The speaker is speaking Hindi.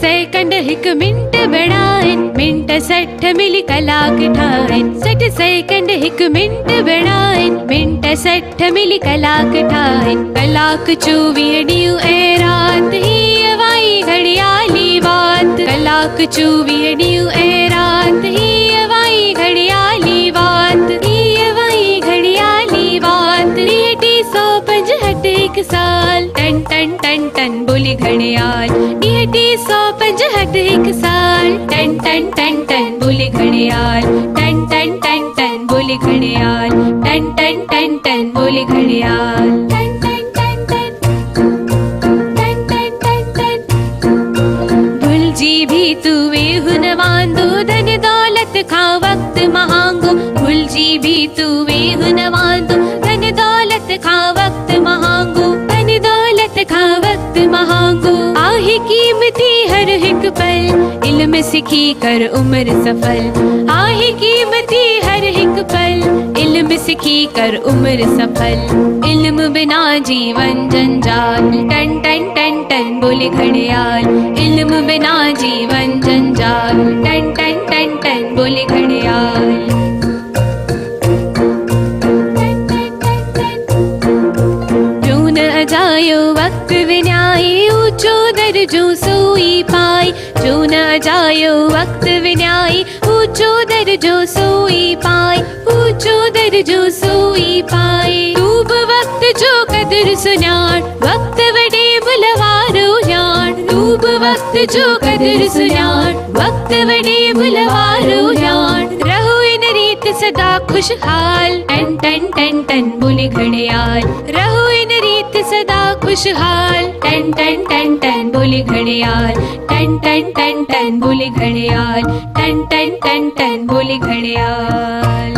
सेकंड हिक मिंट बणाइन मिंट 60 मिली कलाक ठाइन 60 सेकंड हिक मिंट बणाइन मिंट 60 मिली कलाक ठाइन कलाक 24 ॾींहं ऐं राति हीअ वाई घड़ियाली बात कलाक 24 ॾींहं ऐं राति हीअ वाई घड़ियाली बात हीअ वाई घड़ियाली बात 365 साल टन टन टन टन बोली घड़ियाल 365 साल टन टन टन टन बोली घड़ियाल टन टन टन टन बोली घड़ियाल टन टन टन टन बोली घड़ियाल टन टन टन टन टन टन टन टन भुलजी भी तू वेहु न वांदो धन दौलत खां वक्त महांगो भुलजी भी तू वेहु न वांदो धन दौलत खां वक्त महांगो धन दौलत खां वक्त महांगो आहे कीमती हर हिक पल इल्म सिखी कर उम्र सफल आहे कीमती हर हिक पल इल्म सिखी कर उम्र सफल इल्म बिना जीवन जंजाल टन टन टन टन बोले घड़ियाल इल्म बिना जीवन जंजाल टन टन टन टन बोले घड़ियाल जायो वक्त विन्याई ऊंचो दर्जो सोई पाई जो न जायो वक्त विन्याई ऊंचो दर्जो सोई पाई ऊंचो दर्जो सोई पाई तूब वक्त जो कदर सुञाण वक्त वडे मुलवारो ॼाण तूब वक्त जो कदर सुञाण वक्त वडे मुलवारो ॼाण रहो इन रीत सदा खुशहाल टन टन टन टन बोले घड़ियाल रहो इन रीत सदा खुशहाल टन टन टन टन बोले घड़ियाल टन टन टन टन बोले घड़ियाल टन टन टन टन बोले घड़ियाल